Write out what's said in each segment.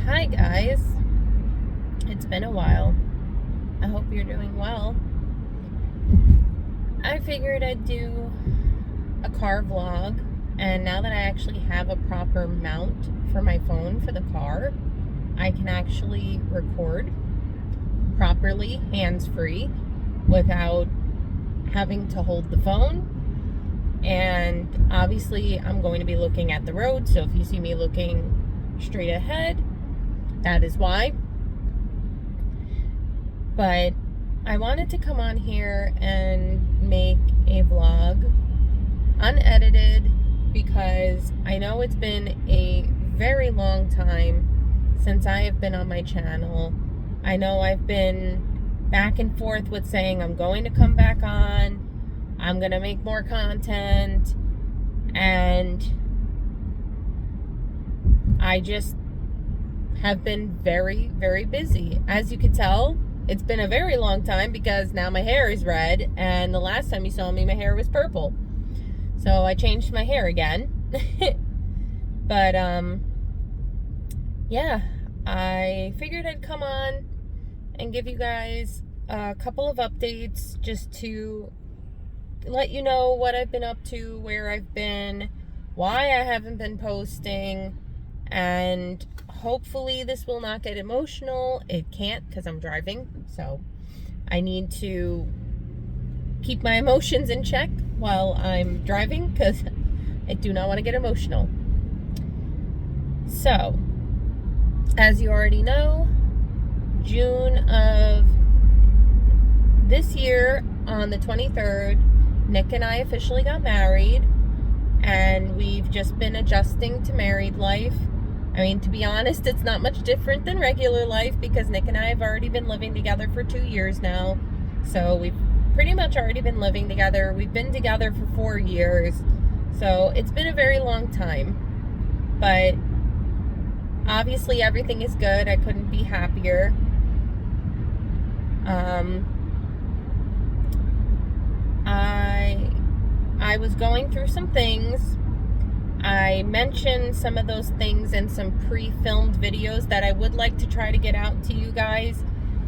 Hi guys, it's been a while. I hope you're doing well. I figured I'd do a car vlog, and now that I actually have a proper mount for my phone for the car, I can actually record properly, hands-free, without having to hold the phone. And obviously I'm going to be looking at the road, so if you see me looking straight ahead, that is why. But I wanted to come on here and make a vlog unedited because I know it's been a very long time since I have been on my channel. I know I've been back and forth with saying I'm going to come back on, I'm gonna make more content, and I just have been very, very busy. As you can tell, it's been a very long time because now my hair is red, and the last time you saw me, my hair was purple. So I changed my hair again. But, yeah, I figured I'd come on and give you guys a couple of updates just to let you know what I've been up to, where I've been, why I haven't been posting, and hopefully this will not get emotional. It can't because I'm driving, so I need to keep my emotions in check while I'm driving because I do not want to get emotional. So, as you already know, June of this year, on the 23rd, Nick and I officially got married, and we've just been adjusting to married life. I mean, to be honest, it's not much different than regular life because Nick and I have already been living together for 2 years now. So we've pretty much already been living together. We've been together for 4 years. So it's been a very long time. But obviously everything is good. I couldn't be happier. I was going through some things. I mentioned some of those things in some pre-filmed videos that I would like to try to get out to you guys.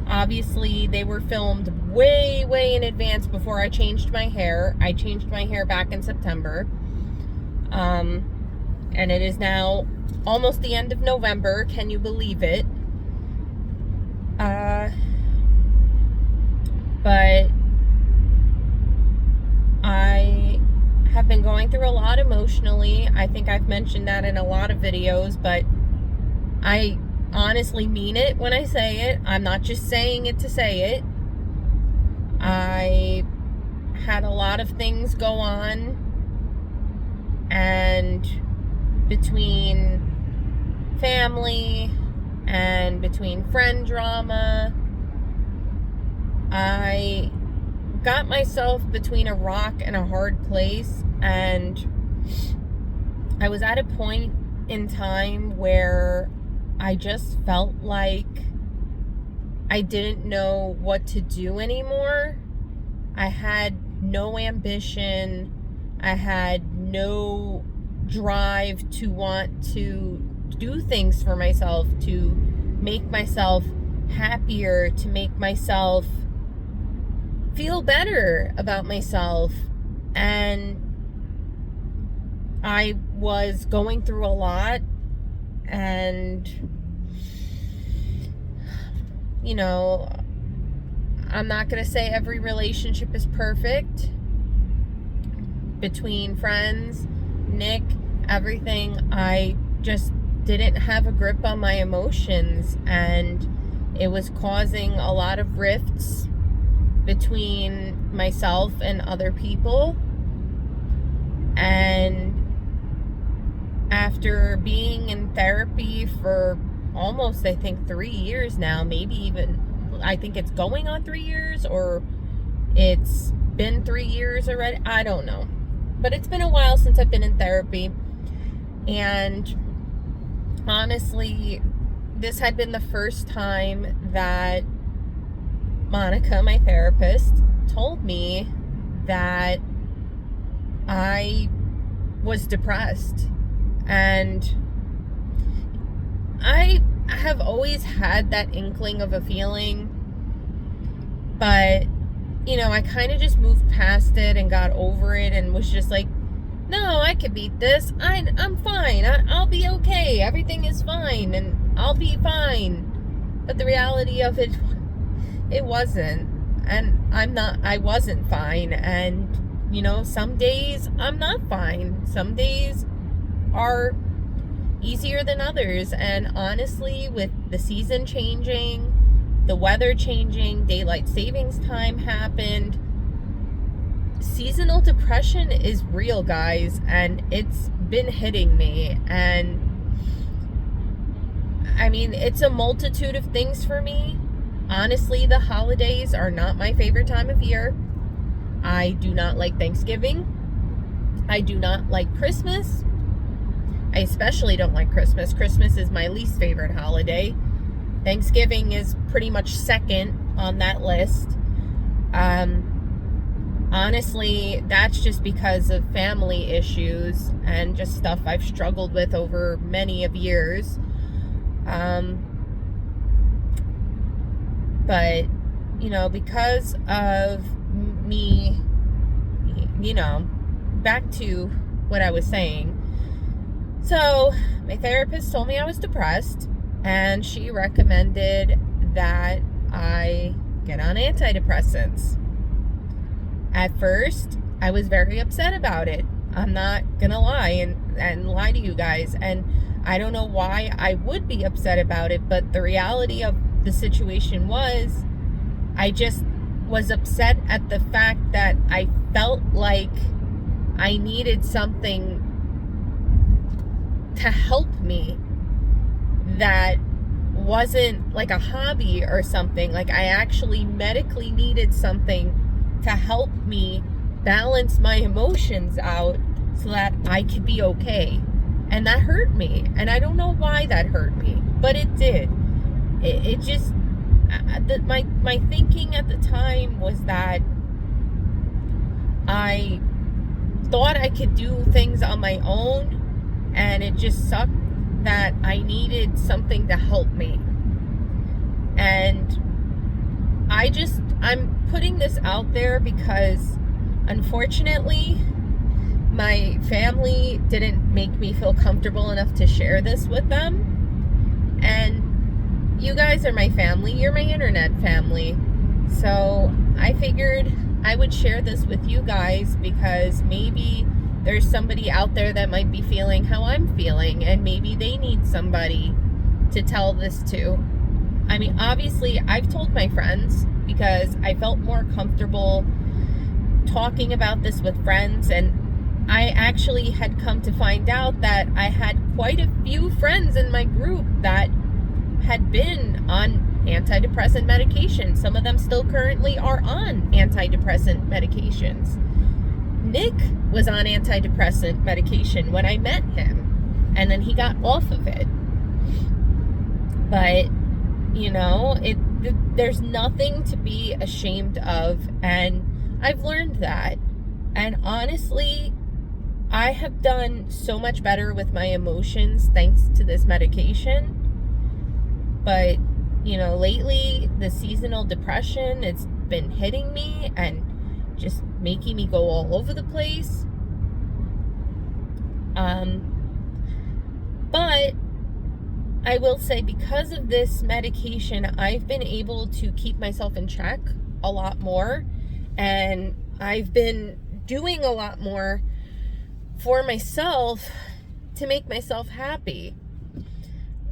Obviously, they were filmed way, way in advance before I changed my hair. I changed my hair back in September. And it is now almost the end of November. Can you believe it? But I have been going through a lot emotionally. I think I've mentioned that in a lot of videos, but I honestly mean it when I say it. I'm not just saying it to say it. I had a lot of things go on, and between family and between friend drama, I got myself between a rock and a hard place, and I was at a point in time where I just felt like I didn't know what to do anymore. I had no ambition. I had no drive to want to do things for myself, to make myself happier, to make myself feel better about myself. And I was going through a lot, and you know, I'm not gonna say every relationship is perfect between friends, Nick, everything. I just didn't have a grip on my emotions, and it was causing a lot of rifts between myself and other people. And after being in therapy for almost, I think, 3 years now, maybe even, I think it's going on 3 years, or it's been 3 years already, I don't know. But it's been a while since I've been in therapy, and honestly, this had been the first time that Monica, my therapist, told me that I was depressed. And I have always had that inkling of a feeling, but, you know, I kind of just moved past it and got over it and was just like, no, I could beat this. I'm fine. I'll be okay. Everything is fine and I'll be fine. But the reality of it, it wasn't. And I wasn't fine. And, you know, some days I'm not fine. Some days are easier than others. And honestly, with the season changing, the weather changing, daylight savings time happened, seasonal depression is real, guys, and it's been hitting me. And I mean, it's a multitude of things for me. Honestly, the holidays are not my favorite time of year. I do not like Thanksgiving. I do not like Christmas. I especially don't like Christmas. Christmas is my least favorite holiday. Thanksgiving is pretty much second on that list. Honestly, that's just because of family issues and just stuff I've struggled with over many of years. But, you know, because of me, you know, back to what I was saying. So, my therapist told me I was depressed, and she recommended that I get on antidepressants. At first, I was very upset about it. I'm not gonna lie and lie to you guys. And I don't know why I would be upset about it, but the reality of the situation was, I just was upset at the fact that I felt like I needed something to help me that wasn't like a hobby or something. Like, I actually medically needed something to help me balance my emotions out so that I could be okay. And that hurt me. And I don't know why that hurt me, but it did. It just, my thinking at the time was that I thought I could do things on my own, and it just sucked that I needed something to help me. And I'm putting this out there because, unfortunately, my family didn't make me feel comfortable enough to share this with them. And you guys are my family. You're my internet family. So I figured I would share this with you guys because maybe there's somebody out there that might be feeling how I'm feeling, and maybe they need somebody to tell this to. I mean, obviously, I've told my friends because I felt more comfortable talking about this with friends, and I actually had come to find out that I had quite a few friends in my group that had been on antidepressant medication. Some of them still currently are on antidepressant medications. Nick was on antidepressant medication when I met him, and then he got off of it. But, you know, there's nothing to be ashamed of, and I've learned that. And honestly, I have done so much better with my emotions thanks to this medication. But, you know, lately, the seasonal depression, it's been hitting me and just making me go all over the place. But I will say, because of this medication, I've been able to keep myself in check a lot more, and I've been doing a lot more for myself to make myself happy.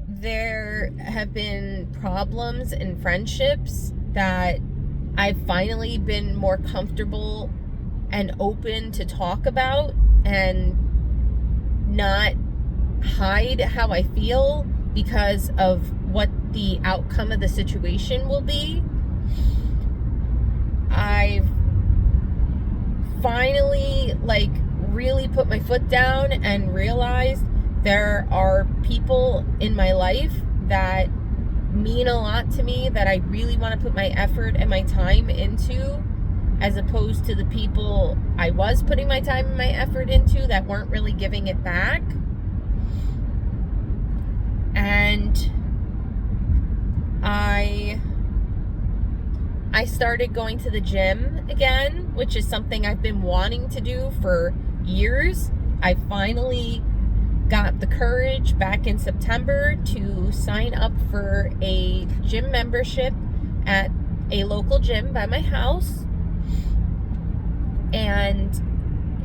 There have been problems in friendships that I've finally been more comfortable and open to talk about and not hide how I feel because of what the outcome of the situation will be. I've finally, really put my foot down and realized there are people in my life that mean a lot to me, that I really want to put my effort and my time into, as opposed to the people I was putting my time and my effort into that weren't really giving it back. And I started going to the gym again, which is something I've been wanting to do for years. I finally got the courage back in September to sign up for a gym membership at a local gym by my house. And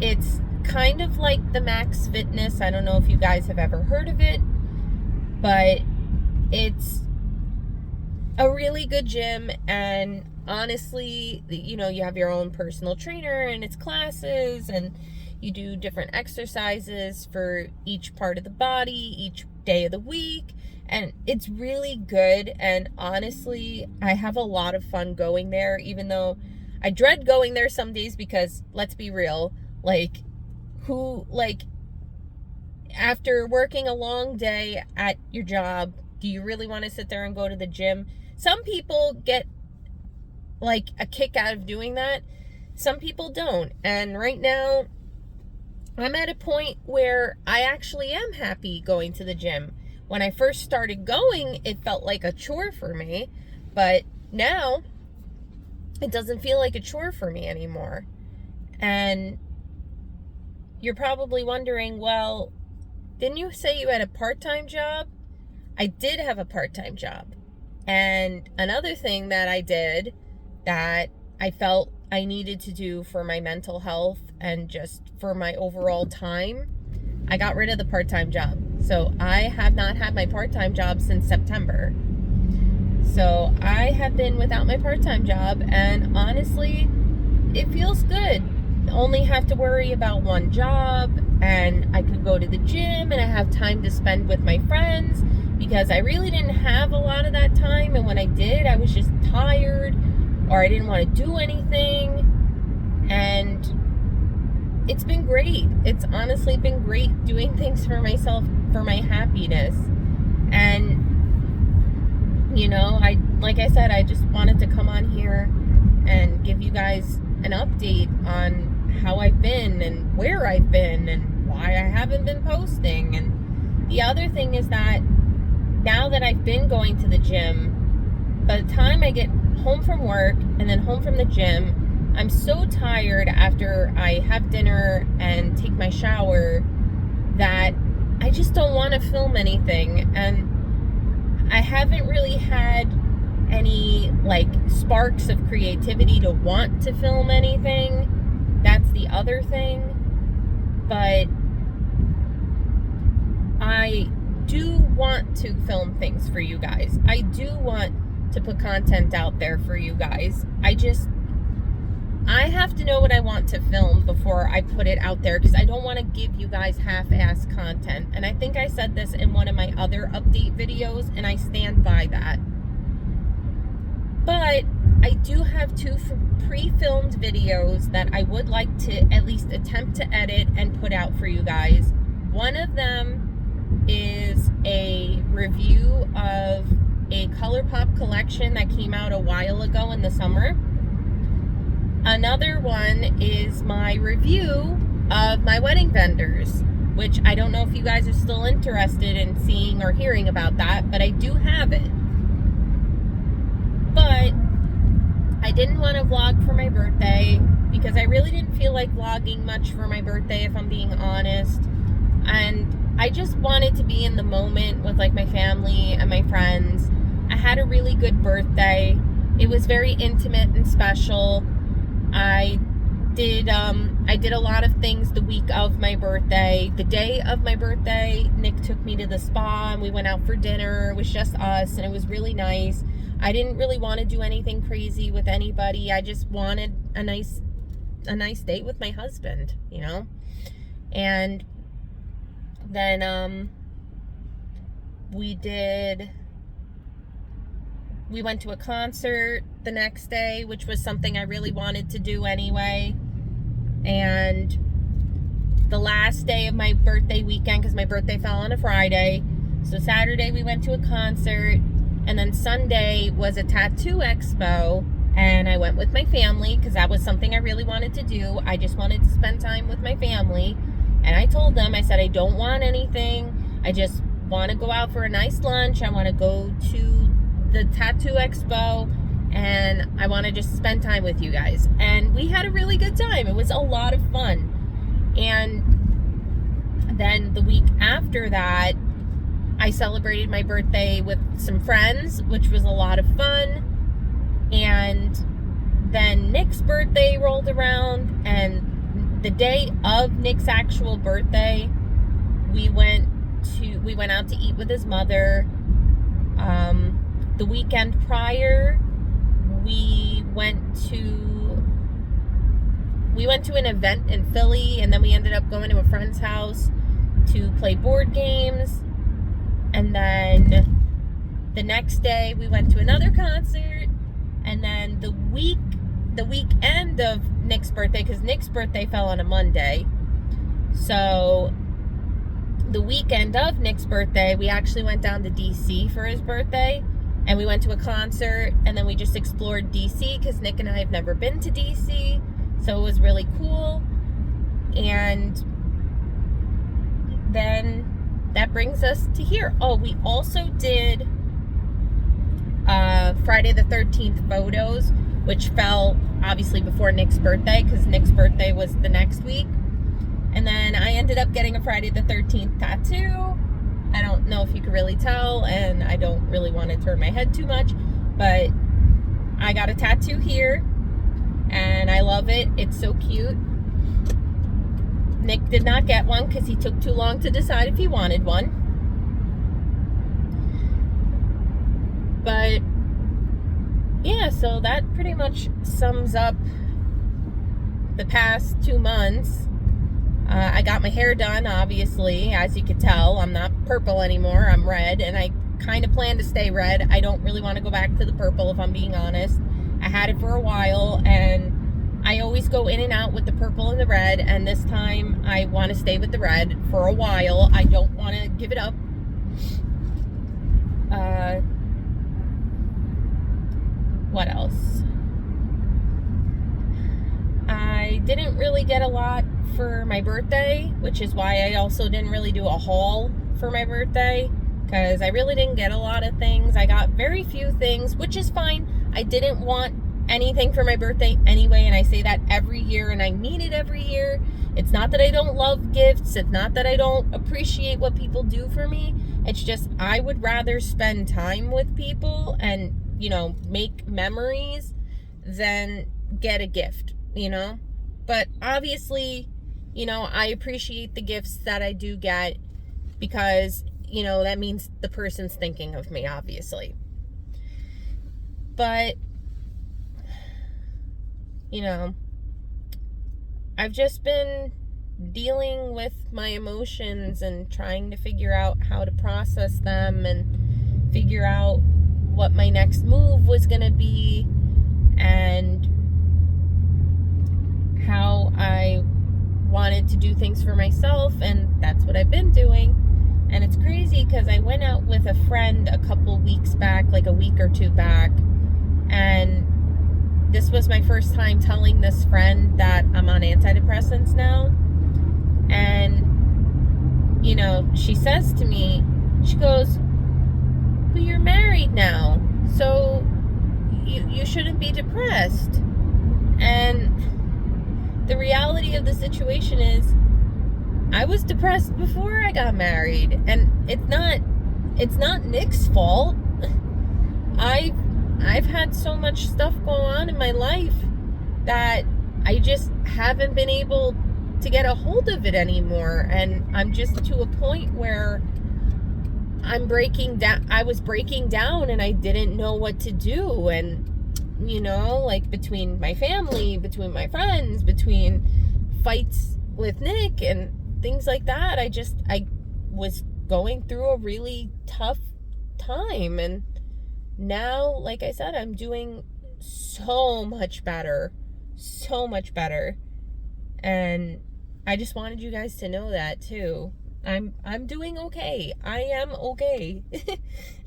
it's kind of like the Max Fitness. I don't know if you guys have ever heard of it, but it's a really good gym. And honestly, you know, you have your own personal trainer and it's classes, and you do different exercises for each part of the body, each day of the week. And it's really good. And honestly, I have a lot of fun going there, even though I dread going there some days because, let's be real, after working a long day at your job, do you really want to sit there and go to the gym? Some people get like a kick out of doing that. Some people don't. And right now, I'm at a point where I actually am happy going to the gym. When I first started going, it felt like a chore for me, but now it doesn't feel like a chore for me anymore. And you're probably wondering, well, didn't you say you had a part-time job? I did have a part-time job. And another thing that I did that I felt I needed to do for my mental health and just for my overall time, I got rid of the part-time job. So I have not had my part-time job since September. So I have been without my part-time job, and honestly, it feels good. I only have to worry about one job, and I could go to the gym, and I have time to spend with my friends, because I really didn't have a lot of that time. And when I did, I was just tired, or I didn't want to do anything. And it's been great. It's honestly been great doing things for myself, for my happiness. And, you know, like I said, I just wanted to come on here and give you guys an update on how I've been and where I've been and why I haven't been posting. And the other thing is that now that I've been going to the gym, by the time I get home from work and then home from the gym, I'm so tired after I have dinner and take my shower that I just don't want to film anything. And I haven't really had any like sparks of creativity to want to film anything. That's the other thing. But I do want to film things for you guys. I do want to put content out there for you guys. I have to know what I want to film before I put it out there, because I don't want to give you guys half-ass content. And I think I said this in one of my other update videos, and I stand by that. But I do have 2 pre-filmed videos that I would like to at least attempt to edit and put out for you guys. One of them is a review of a ColourPop collection that came out a while ago in the summer. Another one is my review of my wedding vendors, which I don't know if you guys are still interested in seeing or hearing about that, but I do have it. But I didn't want to vlog for my birthday because I really didn't feel like vlogging much for my birthday, if I'm being honest. And I just wanted to be in the moment with like my family and my friends. I had a really good birthday. It was very intimate and special. I did a lot of things the week of my birthday. The day of my birthday, Nick took me to the spa and we went out for dinner. It was just us and it was really nice. I didn't really want to do anything crazy with anybody. I just wanted a nice date with my husband, you know? And then we went to a concert the next day, which was something I really wanted to do anyway. And the last day of my birthday weekend, because my birthday fell on a Friday, so Saturday we went to a concert, and then Sunday was a tattoo expo, and I went with my family because that was something I really wanted to do. I just wanted to spend time with my family, and I told them, I said, I don't want anything. I just want to go out for a nice lunch. I want to go to the tattoo expo and I want to just spend time with you guys. And we had a really good time. It was a lot of fun. And then the week after that, I celebrated my birthday with some friends, which was a lot of fun. And then Nick's birthday rolled around, and the day of Nick's actual birthday, we went out to eat with his mother. The weekend prior, we went to an event in Philly, and then we ended up going to a friend's house to play board games. And then the next day we went to another concert. And then the weekend of Nick's birthday, because Nick's birthday fell on a Monday, so the weekend of Nick's birthday, we actually went down to DC for his birthday, and we went to a concert, and then we just explored DC, because Nick and I have never been to DC, so it was really cool. And then that brings us to here. Oh, we also did Friday the 13th photos, which fell obviously before Nick's birthday, because Nick's birthday was the next week. And then I ended up getting a Friday the 13th tattoo. I don't know if you could really tell, and I don't really want to turn my head too much, but I got a tattoo here, and I love it. It's so cute. Nick did not get one because he took too long to decide if he wanted one. But yeah, so that pretty much sums up the past 2 months. I got my hair done, obviously. As you could tell, I'm not purple anymore. I'm red, and I kind of plan to stay red. I don't really want to go back to the purple, if I'm being honest. I had it for a while, and I always go in and out with the purple and the red, and this time I want to stay with the red for a while. I don't want to give it up. What else? I didn't really get a lot for my birthday, which is why I also didn't really do a haul for my birthday, because I really didn't get a lot of things. I got very few things, which is fine. I didn't want anything for my birthday anyway, and I say that every year, and I mean it every year. It's not that I don't love gifts. It's not that I don't appreciate what people do for me. It's just I would rather spend time with people and, make memories than get a gift, But obviously, I appreciate the gifts that I do get, because, that means the person's thinking of me, obviously. But I've just been dealing with my emotions and trying to figure out how to process them and figure out what my next move was going to be and how I wanted to do things for myself, and that's what I've been doing. And it's crazy because I went out with a friend a couple weeks back, like a week or two back, and this was my first time telling this friend that I'm on antidepressants now. And, she says to me, she goes, "But you're married now, so you shouldn't be depressed." And the reality of the situation is, I was depressed before I got married, and it's not Nick's fault. I've had so much stuff go on in my life that I just haven't been able to get a hold of it anymore, and I'm just to a point where I'm breaking down. I was breaking down, and I didn't know what to do, and like between my family, between my friends, between fights with Nick and things like that, I was going through a really tough time. And now, like I said, I'm doing so much better. And I just wanted you guys to know that too. I'm doing okay. I am okay.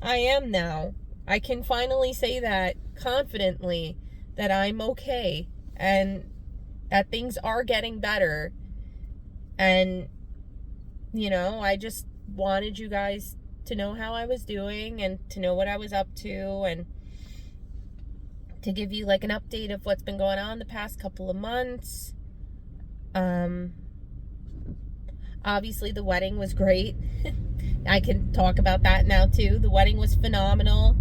I am now. I can finally say that confidently, that I'm okay and that things are getting better. And, I just wanted you guys to know how I was doing and to know what I was up to and to give you like an update of what's been going on the past couple of months. Obviously the wedding was great. I can talk about that now too. The wedding was phenomenal.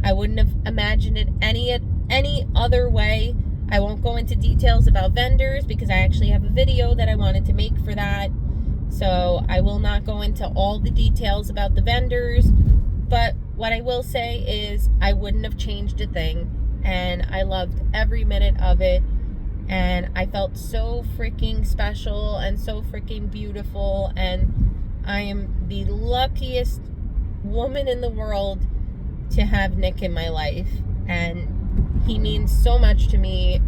I wouldn't have imagined it any other way. I won't go into details about vendors because I actually have a video that I wanted to make for that. So I will not go into all the details about the vendors. But what I will say is I wouldn't have changed a thing. And I loved every minute of it. And I felt so freaking special and so freaking beautiful. And I am the luckiest woman in the world to have Nick in my life. And he means so much to me,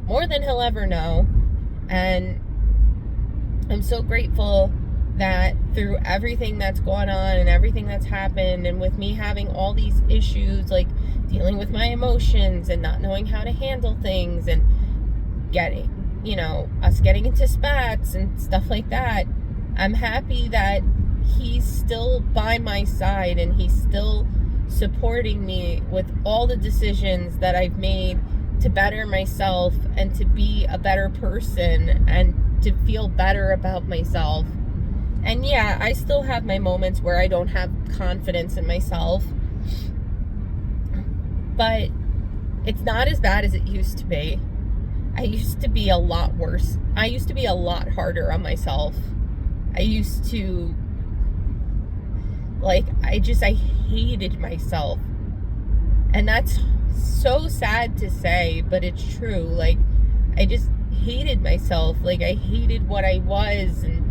more than he'll ever know. And I'm so grateful that through everything that's gone on and everything that's happened, and with me having all these issues, like dealing with my emotions and not knowing how to handle things, and getting, us getting into spats and stuff like that, I'm happy that he's still by my side and he's still supporting me with all the decisions that I've made to better myself and to be a better person and to feel better about myself. And yeah, I still have my moments where I don't have confidence in myself, but it's not as bad as it used to be. I used to be a lot worse. I used to be a lot harder on myself. I used to, I hated myself. And that's so sad to say, but it's true. I just hated myself. I hated what I was, and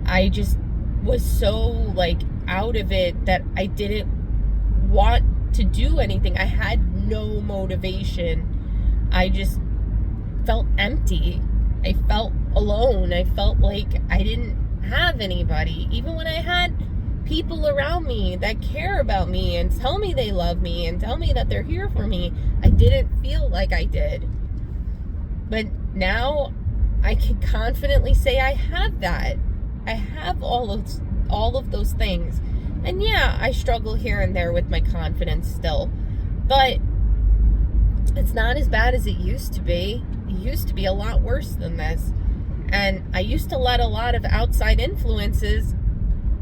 I just was so, out of it that I didn't want to do anything. I had no motivation. I just felt empty. I felt alone. I felt like I didn't have anybody. Even when I had people around me that care about me and tell me they love me and tell me that they're here for me, I didn't feel like I did. But now I can confidently say I have that. I have all of those things. And yeah, I struggle here and there with my confidence still. But it's not as bad as it used to be. It used to be a lot worse than this. And I used to let a lot of outside influences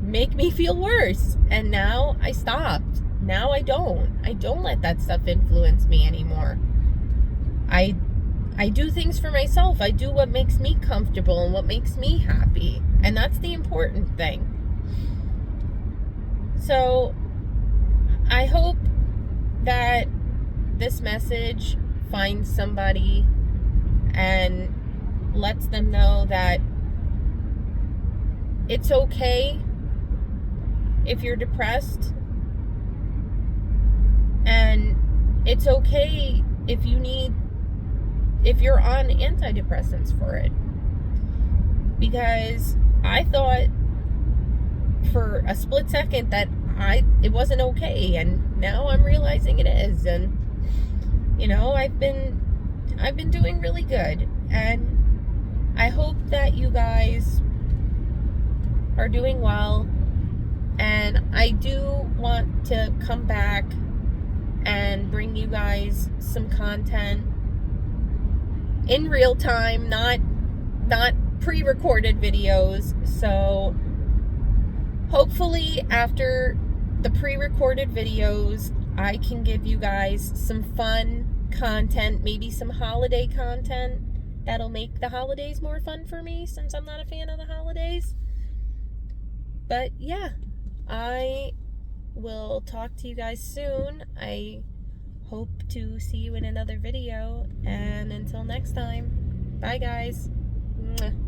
make me feel worse. And now I stopped. Now I don't. I don't let that stuff influence me anymore. I do things for myself. I do what makes me comfortable and what makes me happy. And that's the important thing. So I hope that this message finds somebody and lets them know that it's okay if you're depressed, and it's okay if you're on antidepressants for it. Because I thought for a split second that it wasn't okay, and now I'm realizing it is. And I've been doing really good, and I hope that you guys are doing well. And I do want to come back and bring you guys some content in real time, not pre-recorded videos. So hopefully after the pre-recorded videos, I can give you guys some fun content, maybe some holiday content that'll make the holidays more fun for me, since I'm not a fan of the holidays. But yeah, I will talk to you guys soon. I hope to see you in another video, and until next time, bye guys. Mwah.